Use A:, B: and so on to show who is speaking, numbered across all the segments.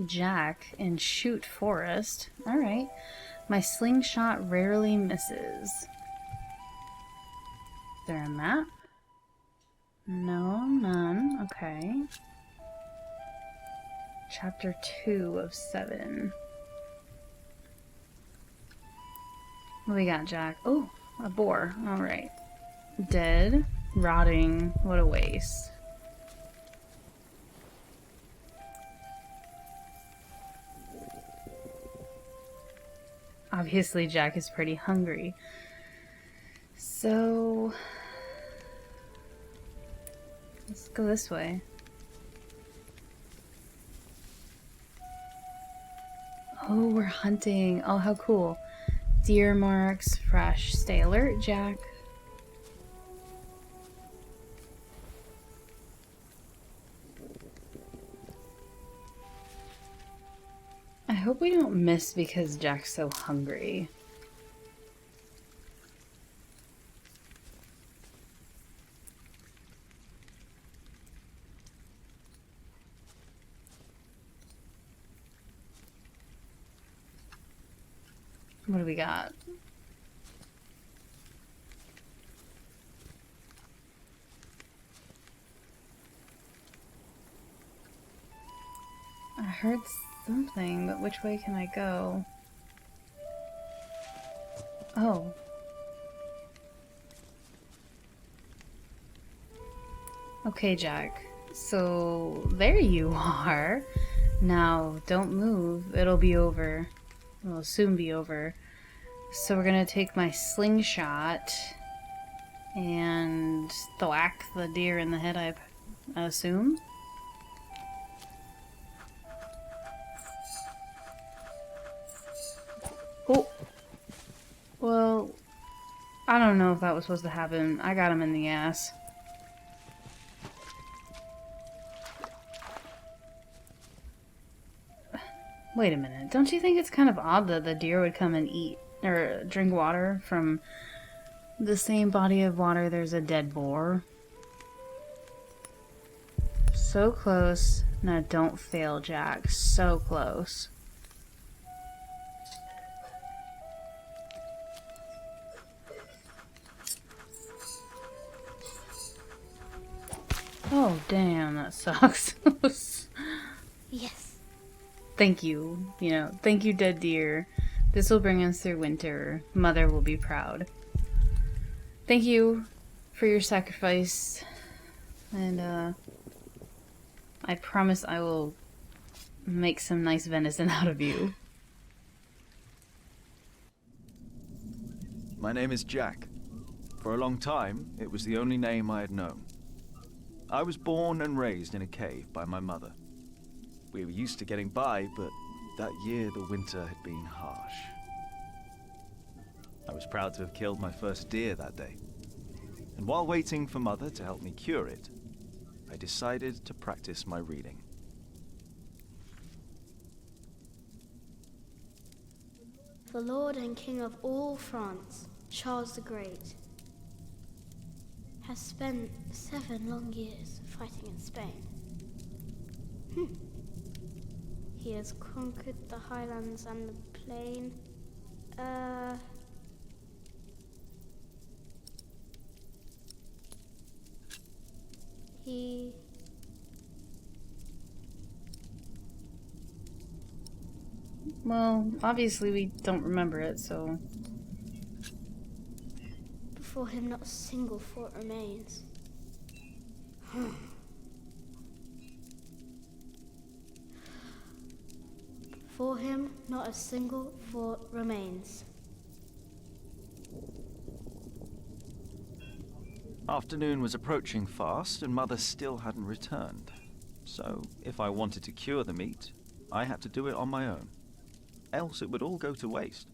A: Jack in Shoot Forest. Alright. My slingshot rarely misses. Is there a map? No, none. Okay. Chapter 2 of 7. What we got, Jack? Oh, a boar. Alright. Dead. Rotting. What a waste. Obviously, Jack is pretty hungry. So... let's go this way. Oh, we're hunting. Oh, how cool. Deer marks, fresh. Stay alert, Jack. I hope we don't miss because Jack's so hungry. What do we got? I heard something, but which way can I go? Oh. Okay, Jack. So, there you are. Now, don't move. It'll be over. It'll soon be over. So we're gonna take my slingshot and thwack the deer in the head, I assume. Oh. Well, I don't know if that was supposed to happen. I got him in the ass. Wait a minute. Don't you think it's kind of odd that the deer would come and eat or drink water from the same body of water there's a dead boar? So close. Now don't fail, Jack. So close. Oh, damn, that sucks.
B: Yes.
A: Thank you. You know, thank you, dead deer. This will bring us through winter. Mother will be proud. Thank you for your sacrifice. And, I promise I will make some nice venison out of you.
C: My name is Jack. For a long time, it was the only name I had known. I was born and raised in a cave by my mother. We were used to getting by, but that year the winter had been harsh. I was proud to have killed my first deer that day. And while waiting for Mother to help me cure it, I decided to practice my reading.
B: The Lord and King of all France, Charles the Great, has spent 7 long years fighting in Spain. He has conquered the highlands and the plain.
A: Well, obviously we don't remember it, so...
B: Before him not a single fort remains. Before him not a single fort remains.
C: Afternoon was approaching fast, and Mother still hadn't returned. So, if I wanted to cure the meat, I had to do it on my own. Else it would all go to waste.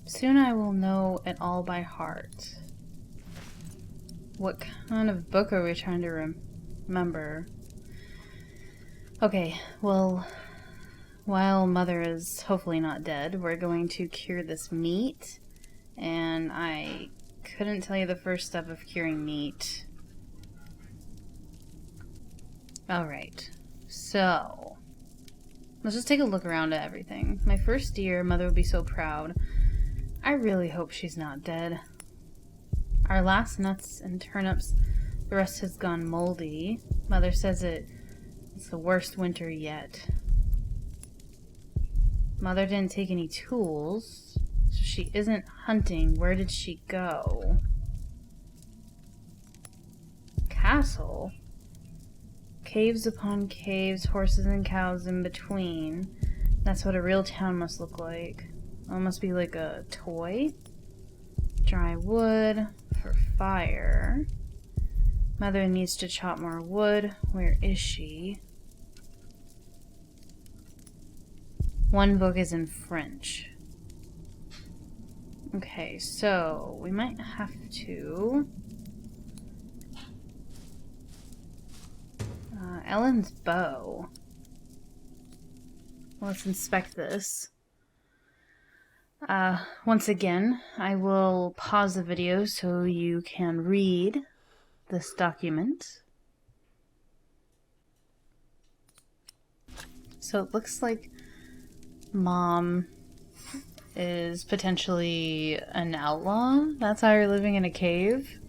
A: Soon I will know it all by heart. What kind of book are we trying to remember? Okay, well, while Mother is hopefully not dead, we're going to cure this meat. And I couldn't tell you the first step of curing meat. Alright. So, let's just take a look around at everything. My first deer, Mother would be so proud. I really hope she's not dead. Our last nuts and turnips, the rest has gone moldy. Mother says it's the worst winter yet. Mother didn't take any tools, so she isn't hunting. Where did she go? Castle? Caves upon caves, horses and cows in between. That's what a real town must look like. Oh, it must be like a toy. Dry wood for fire. Mother needs to chop more wood. Where is she? One book is in French. Okay, so we might have to... Ellen's bow. Let's inspect this. Once again, I will pause the video so you can read this document. So it looks like Mom is potentially an outlaw. That's how you're living in a cave.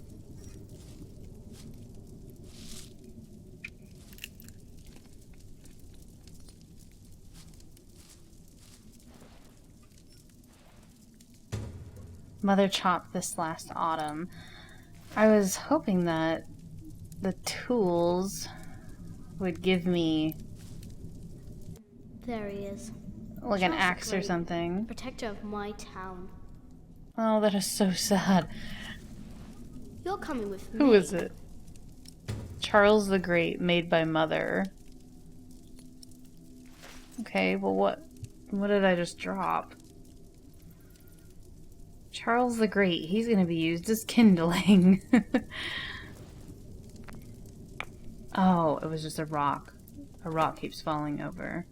A: Mother chopped this last autumn. I was hoping that the tools would give me
B: There he is.
A: like an
B: Charles
A: axe or
B: Great,
A: something.
B: Protector of my town.
A: Oh, that is so sad.
B: You're coming with me.
A: Who is it? Charles the Great, made by Mother. Okay, well what did I just drop? Charles the Great, he's gonna be used as kindling. Oh, it was just a rock. A rock keeps falling over.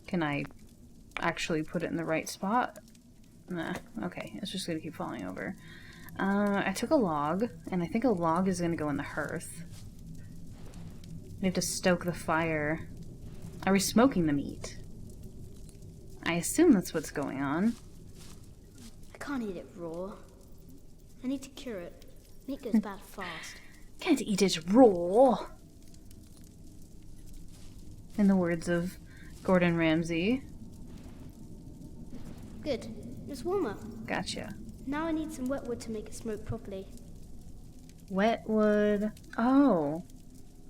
A: Can I actually put it in the right spot? Nah, okay, it's just gonna keep falling over. I took a log, and I think a log is gonna go in the hearth. We have to stoke the fire. Are we smoking the meat? I assume that's what's going on.
B: I can't eat it raw. I need to cure it. Meat goes bad fast.
A: Can't eat it raw. In the words of Gordon Ramsay.
B: Good. It's warmer.
A: Gotcha.
B: Now I need some wet wood to make it smoke properly.
A: Wet wood. Oh.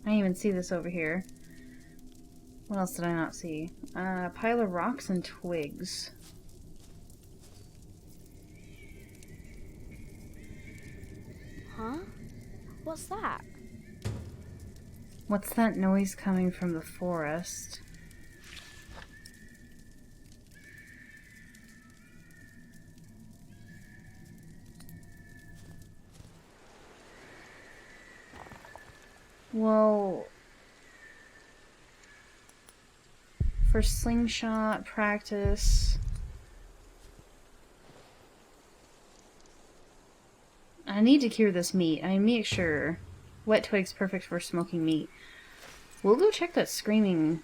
A: I didn't even see this over here. What else did I not see? A pile of rocks and twigs.
B: Huh? What's that?
A: What's that noise coming from the forest? Well, for slingshot practice, I need to cure this meat. I make sure wet twigs perfect for smoking meat. We'll go check that screaming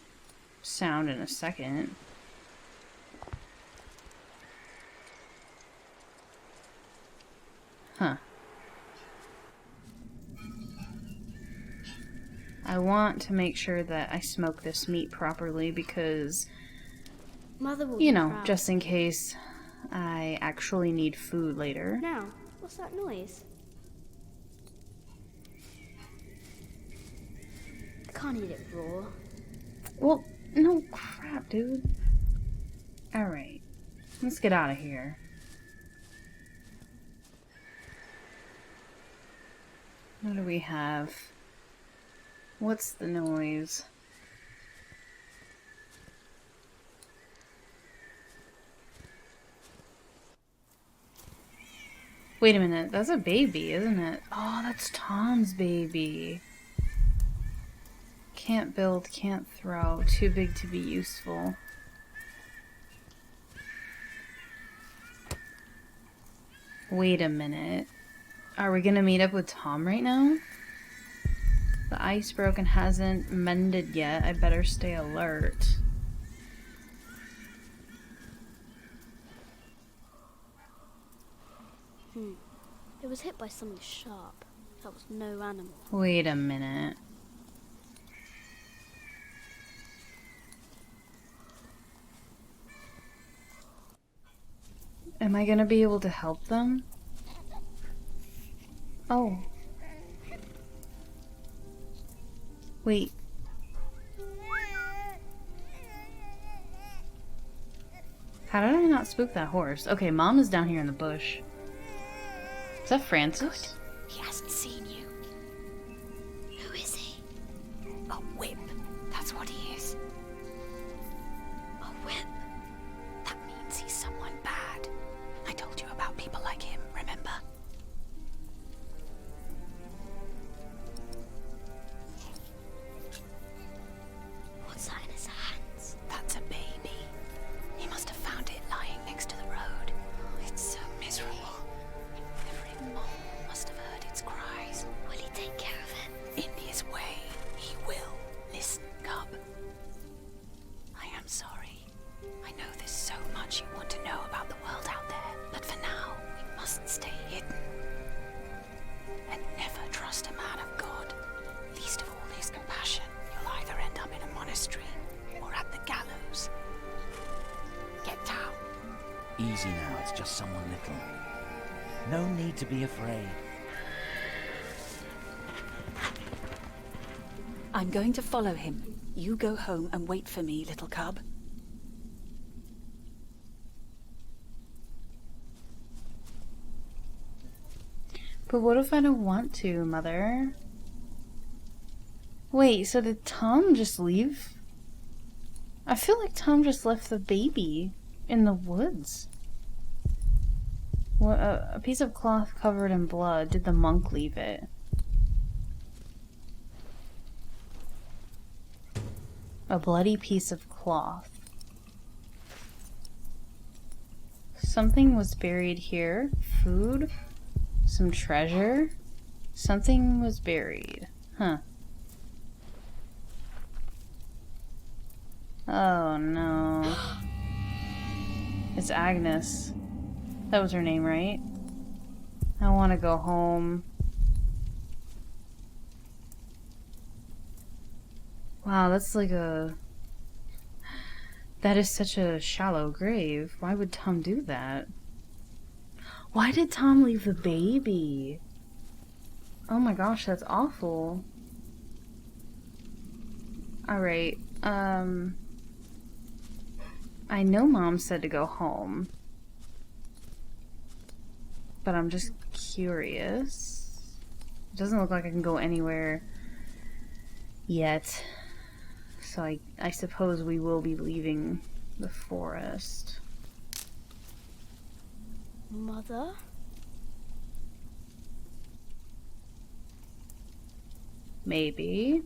A: sound in a second. Huh. I want to make sure that I smoke this meat properly because,
B: Mother will
A: you
B: be
A: know,
B: proud.
A: just in case I actually need food later.
B: Now, what's that noise? I can't eat it raw.
A: Well, no crap, dude. Alright. Let's get out of here. What do we have? What's the noise? Wait a minute, that's a baby, isn't it? Oh, that's Tom's baby. Can't build, can't throw, too big to be useful. Wait a minute. Are we gonna meet up with Tom right now? The ice broke and hasn't mended yet. I better stay alert.
B: It was hit by something sharp. That was no animal.
A: Wait a minute. Am I gonna be able to help them? Oh. Wait. How did I not spook that horse? Okay, Mom is down here in the bush. Is that Francis?
D: He hasn't seen you.
B: Who is he?
D: A whip. That's what he is.
B: A whip.
D: That means he's someone bad. I told you about people like him, remember?
B: What's that in his hands?
D: That's a baby. He must have found it lying next to the road. It's so miserable. Every mom must have heard its cries.
B: Will he take care of it?
D: In his way, he will. Listen, Cub. I am sorry. I know there's so much you want to know about the world out there, but for now, we must stay hidden. And never trust a man of God. Least of all his compassion. You'll either end up in a monastery or at the gallows. Get down.
E: Easy now, it's just someone little. No need to be afraid.
D: I'm going to follow him. You go home and wait for me, little cub.
A: But what if I don't want to, Mother? Wait, so did Tom just leave? I feel like Tom just left the baby in the woods. What, a piece of cloth covered in blood. Did the monk leave it? A bloody piece of cloth. Something was buried here. Food? Some treasure? Something was buried. Huh. Oh no. It's Agnes. That was her name, right? I want to go home. Wow, that's like a... That is such a shallow grave. Why would Tom do that? Why did Tom leave the baby? Oh my gosh, that's awful. Alright, I know Mom said to go home. But I'm just curious. It doesn't look like I can go anywhere yet. So I suppose we will be leaving the forest.
B: Mother?
A: Maybe.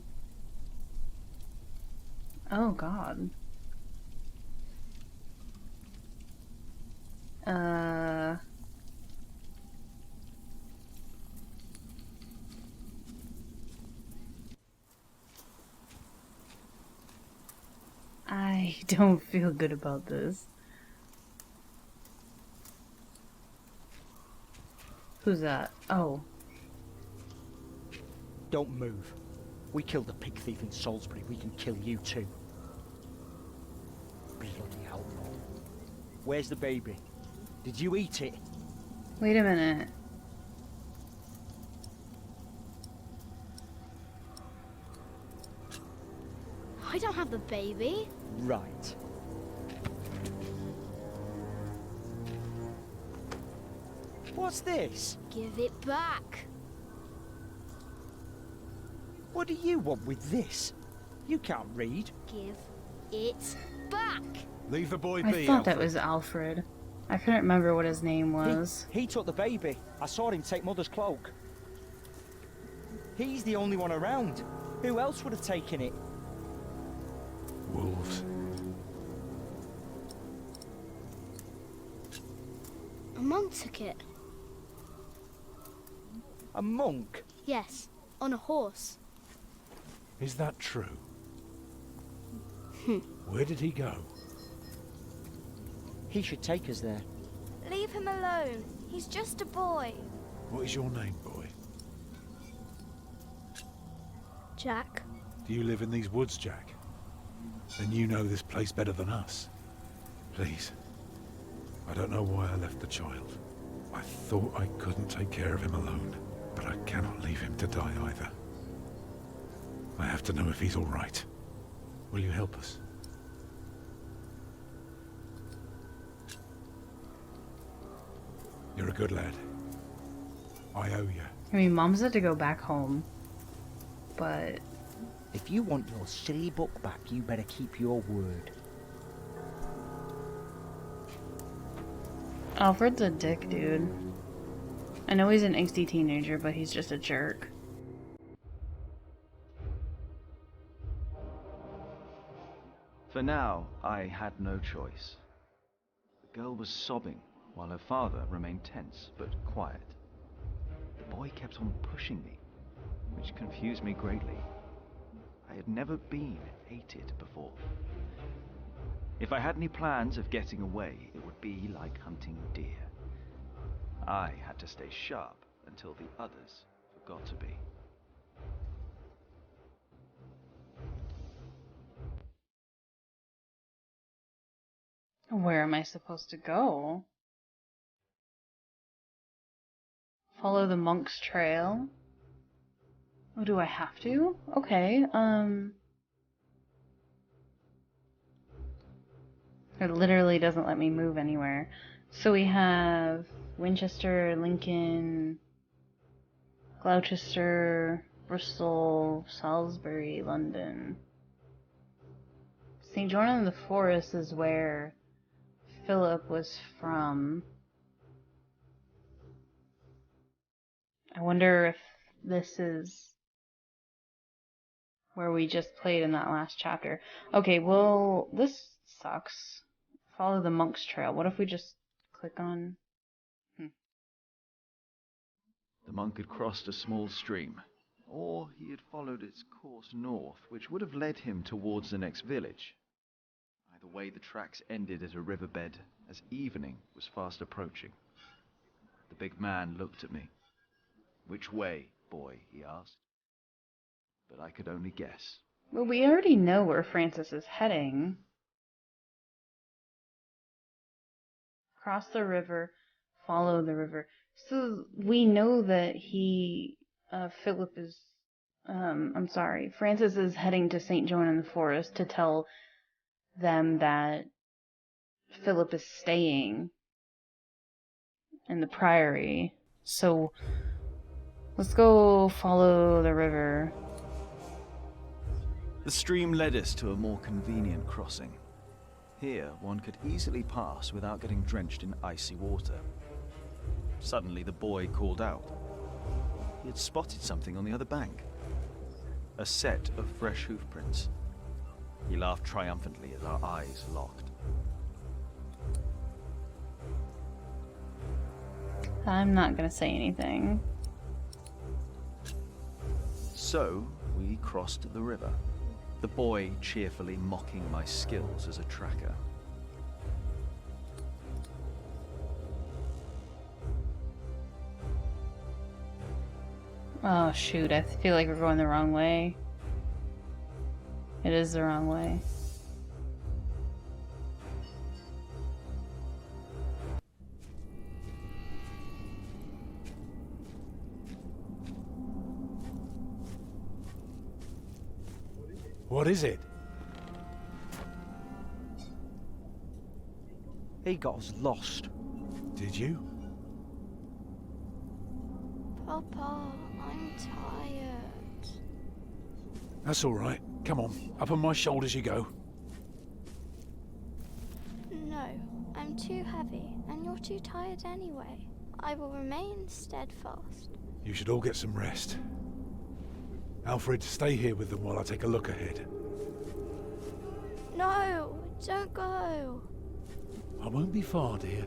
A: Oh God. I don't feel good about this. Who's that? Oh.
F: Don't move. We killed a pig thief in Salisbury. We can kill you too. Bloody outlaw. Where's the baby? Did you eat it?
A: Wait a minute.
B: I don't have the baby.
F: Right. What's this?
B: Give it back.
F: What do you want with this? You can't read.
B: Give it back.
G: Leave the boy
A: I
G: be,
A: thought that
G: Alfred.
A: was Alfred. I couldn't remember what his name was.
F: He took the baby. I saw him take Mother's cloak. He's the only one around. Who else would have taken it?
G: Wolves.
B: A monk took it.
F: A monk?
B: Yes, on a horse.
G: Is that true? Where did he go?
F: He should take us there.
H: Leave him alone. He's just a boy.
G: What is your name, boy?
B: Jack.
G: Do you live in these woods, Jack? Then you know this place better than us. Please. I don't know why I left the child. I thought I couldn't take care of him alone, but I cannot leave him to die either. I have to know if he's all right. Will you help us? You're a good lad. I owe you.
A: I mean, Mom said to go back home, but
F: If you want your silly book back, you better keep your word.
A: Alfred's a dick, dude. I know he's an angsty teenager, but he's just a jerk.
C: For now, I had no choice. The girl was sobbing, while her father remained tense but quiet. The boy kept on pushing me, which confused me greatly. I had never been hated before. If I had any plans of getting away, it would be like hunting deer. I had to stay sharp until the others forgot to be.
A: Where am I supposed to go? Follow the monk's trail? Oh, do I have to? Okay, It literally doesn't let me move anywhere. So we have Winchester, Lincoln, Gloucester, Bristol, Salisbury, London. St. John in the Forest is where Philip was from. I wonder if this is where we just played in that last chapter. Okay, well, this sucks. Follow the monk's trail. What if we just click on...
C: The monk had crossed a small stream, or he had followed its course north, which would have led him towards the next village. Either way, the tracks ended at a riverbed as evening was fast approaching. The big man looked at me. "Which way, boy?" he asked. But I could only guess.
A: Well, we already know where Francis is heading. Cross the river, follow the river. So we know that Francis is heading to St. John in the Forest to tell them that Philip is staying in the priory. So let's go follow the river.
C: The stream led us to a more convenient crossing. Here, one could easily pass without getting drenched in icy water. Suddenly, the boy called out. He had spotted something on the other bank. A set of fresh hoof prints. He laughed triumphantly as our eyes locked.
A: I'm not gonna say anything.
C: So, we crossed the river, the boy cheerfully mocking my skills as a tracker.
A: Oh shoot, I feel like we're going the wrong way. It is the wrong way.
G: What is it?
F: He got us lost.
G: Did you?
H: Papa, I'm tired.
G: That's all right. Come on, up on my shoulders you go.
H: No, I'm too heavy, and you're too tired anyway. I will remain steadfast.
G: You should all get some rest. Alfred, stay here with them while I take a look ahead.
H: No, don't go.
G: I won't be far, dear.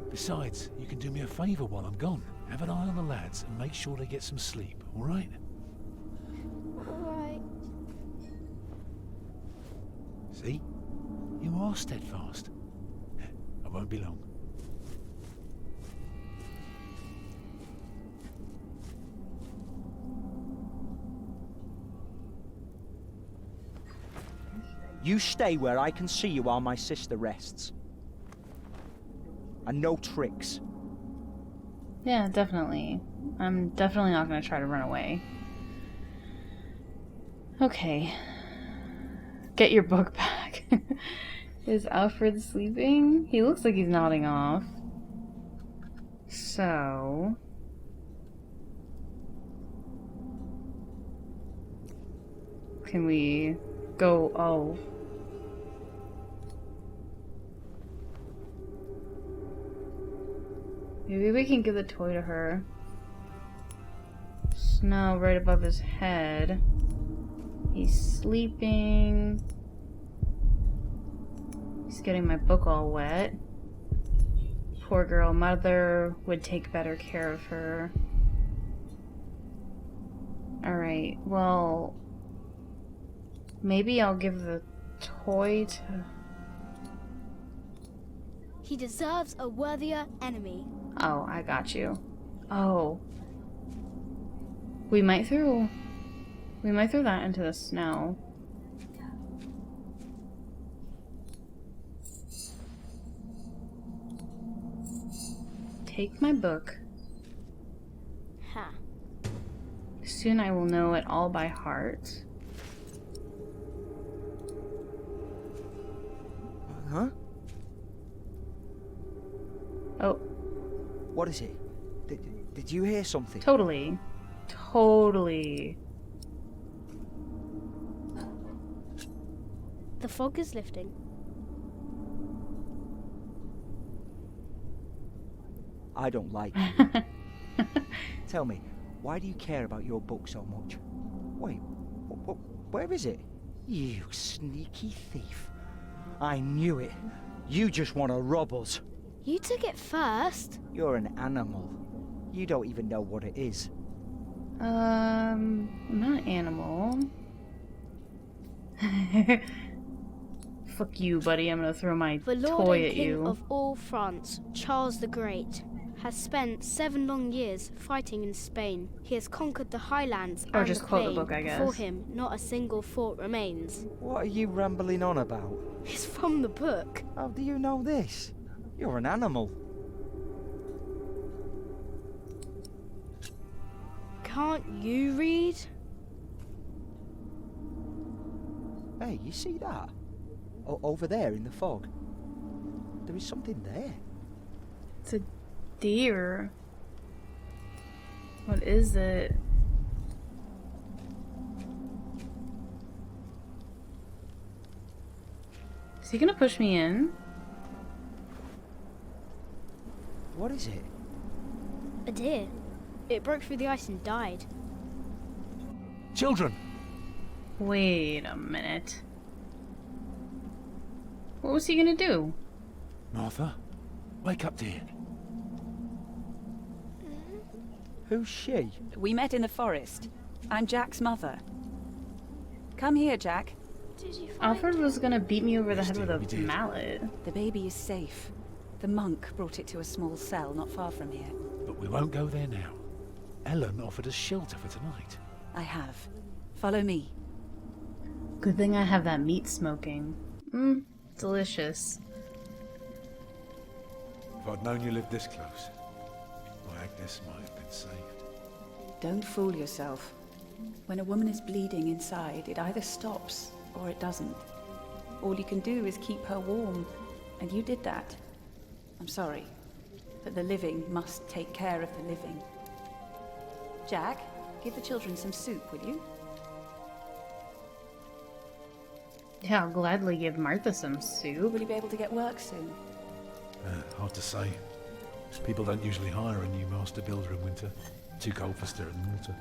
G: Besides, you can do me a favour while I'm gone. Have an eye on the lads and make sure they get some sleep, all right?
H: All right.
G: See? You are steadfast. I won't be long.
F: You stay where I can see you while my sister rests. And no tricks.
A: Yeah, definitely. I'm definitely not going to try to run away. Okay. Get your book back. Is Alfred sleeping? He looks like he's nodding off. So... can we go... oh. Maybe we can give the toy to her. Snow right above his head. He's sleeping. He's getting my book all wet. Poor girl. Mother would take better care of her. Alright, well... maybe I'll give the toy to...
B: He deserves a worthier enemy.
A: oh, I got you. Oh. We might throw that into the snow. Take my book.
B: Ha.
A: Soon I will know it all by heart.
F: Huh?
A: Oh,
F: What is it? Did you hear something?
A: totally. Totally.
B: The fog is lifting.
F: I don't like it. Tell me, why do you care about your book so much? Wait, where is it? You sneaky thief. I knew it. You just want to rob us.
B: You took it first.
F: You're an animal. You don't even know what it is.
A: I'm not an animal. Fuck you, buddy. I'm gonna throw my
B: The Lord
A: toy
B: and
A: at
B: King
A: you.
B: of all France, Charles the Great, has spent 7 long years fighting in Spain. He has conquered the highlands
A: Or
B: and
A: just
B: the
A: quote the
B: plain.
A: book, I guess.
B: Before him, not a single fort remains.
F: What are you rambling on about?
B: It's from the book.
F: How do you know this? You're an animal.
B: Can't you read?
F: Hey, you see that? Over there in the fog. There is something there.
A: It's a deer. What is it? Is he gonna push me in?
F: What is it?
B: A deer. It broke through the ice and died.
G: Children!
A: Wait a minute. What was he gonna do?
G: Martha, wake up, dear.
F: Who's she?
D: We met in the forest. I'm Jack's mother. Come here, Jack.
H: Did you find
A: Alfred was gonna beat me over the
G: Yes,
A: head with
G: dear, we
A: a
G: did.
A: mallet.
D: The baby is safe. The monk brought it to a small cell not far from here.
G: But we won't go there now. Ellen offered us shelter for tonight.
D: I have. Follow me.
A: Good thing I have that meat smoking. Delicious.
G: If I'd known you lived this close, my Agnes might have been saved.
D: Don't fool yourself. When a woman is bleeding inside, it either stops or it doesn't. All you can do is keep her warm, and you did that. I'm sorry, but the living must take care of the living. Jack, give the children some soup, will you?
A: Yeah, I'll gladly give Martha some soup.
D: Will you be able to get work soon?
G: Hard to say. People don't usually hire a new master builder in winter. Too cold for stirring water.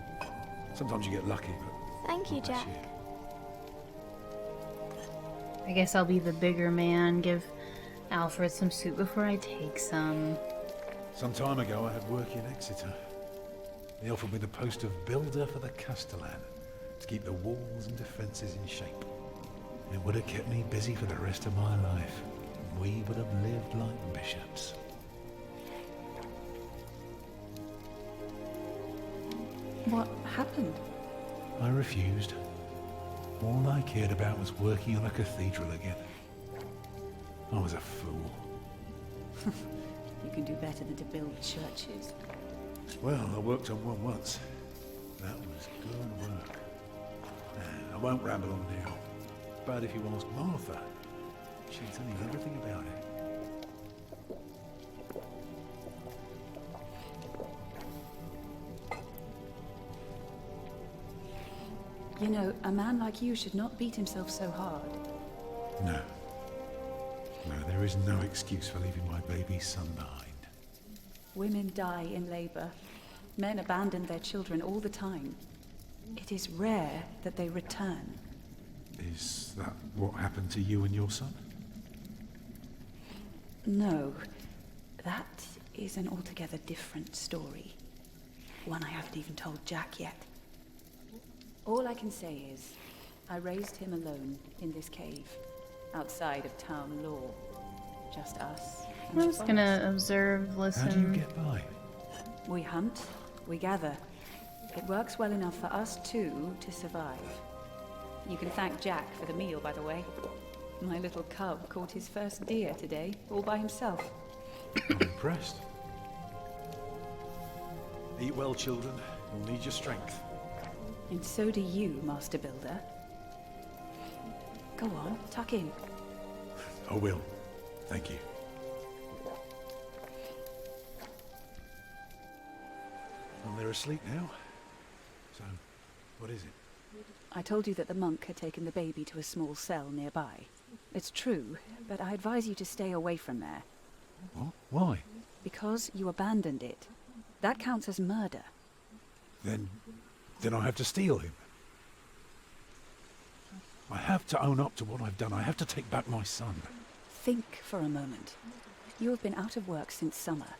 G: Sometimes you get lucky, but...
H: Thank you,
G: not this
H: Jack.
G: year.
A: I guess I'll be the bigger man, give Alfred some soup before I take some.
G: Some time ago I had work in Exeter. They offered me the post of builder for the Castellan, to keep the walls and defences in shape. It would have kept me busy for the rest of my life. We would have lived like bishops.
D: What happened?
G: I refused. All I cared about was working on a cathedral again. I was a fool.
D: You can do better than to build churches.
G: Well, I worked on one once. That was good work. I won't ramble on now. But if you ask Martha, she'll tell you everything about it.
D: You know, a man like you should not beat himself so hard.
G: No. No, there is no excuse for leaving my baby son behind.
D: Women die in labor. Men abandon their children all the time. It is rare that they return.
G: Is that what happened to you and your son?
D: No, that is an altogether different story. One I haven't even told Jack yet. All I can say is, I raised him alone in this cave, outside of town law. Just us. and
A: I'm
D: the
A: just gonna
D: forest.
A: observe,
G: How do you
A: listen.
G: get by?
D: We hunt, we gather. It works well enough for us two to survive. You can thank Jack for the meal, by the way. My little cub caught his first deer today, all by himself.
G: I'm impressed. Eat well, children. You'll need your strength.
D: And so do you, Master Builder. Go on, tuck in.
G: I will. Thank you. Well, they're asleep now. So, what is it?
D: I told you that the monk had taken the baby to a small cell nearby. It's true, but I advise you to stay away from there.
G: What? Why?
D: Because you abandoned it. That counts as murder.
G: Then I have to steal him. I have to own up to what I've done. I have to take back my son.
D: Think for a moment. You have been out of work since summer.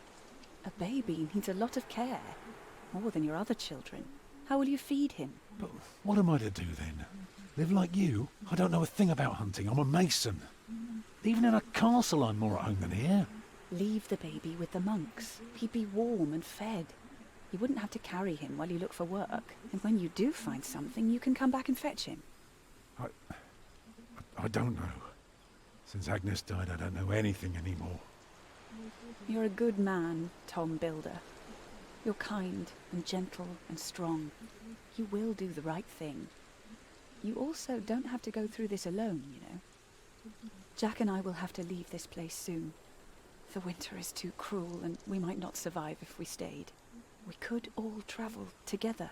D: A baby needs a lot of care. More than your other children. How will you feed him?
G: But what am I to do then? Live like you? I don't know a thing about hunting. I'm a mason. Even in a castle I'm more at home than here.
D: Leave the baby with the monks. He'd be warm and fed. You wouldn't have to carry him while you look for work. And when you do find something, you can come back and fetch him.
G: I don't know. Since Agnes died, I don't know anything anymore.
D: You're a good man, Tom Builder. You're kind and gentle and strong. You will do the right thing. You also don't have to go through this alone, you know. Jack and I will have to leave this place soon. The winter is too cruel, and we might not survive if we stayed. We could all travel together.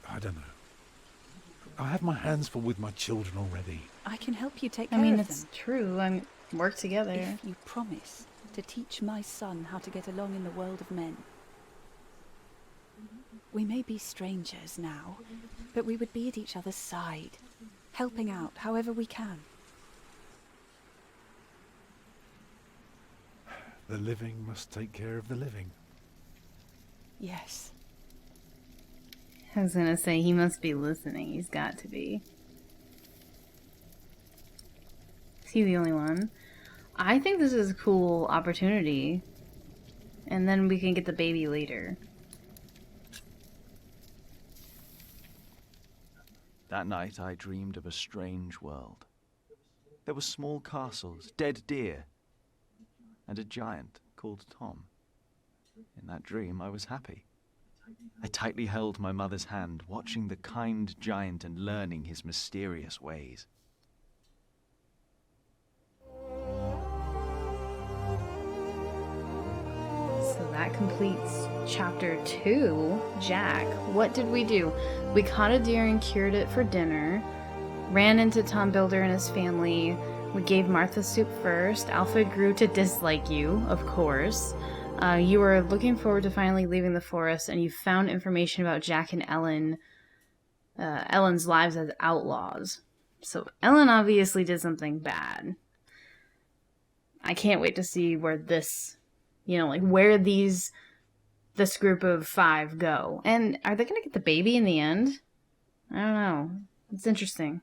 G: I don't know. I have my hands full with my children already.
D: I can help you take
A: I
D: care
A: mean,
D: of
A: it's
D: them.
A: true. I work together.
D: If you promise to teach my son how to get along in the world of men. We may be strangers now, but we would be at each other's side, helping out however we can.
G: The living must take care of the living.
D: Yes.
A: I was gonna say, he must be listening. He's got to be. Is he the only one? I think this is a cool opportunity. And then we can get the baby later.
C: That night I dreamed of a strange world. There were small castles, dead deer, and a giant called Tom. In that dream I was happy. I tightly held my mother's hand, watching the kind giant and learning his mysterious ways.
A: So that completes chapter 2. Jack, what did we do? We caught a deer and cured it for dinner. Ran into Tom Builder and his family. We gave Martha soup first. Alpha grew to dislike you, of course. You were looking forward to finally leaving the forest, and you found information about Jack and Ellen, Ellen's lives as outlaws. So Ellen obviously did something bad. I can't wait to see where this, where this group of 5 go. And are they going to get the baby in the end? I don't know. It's interesting.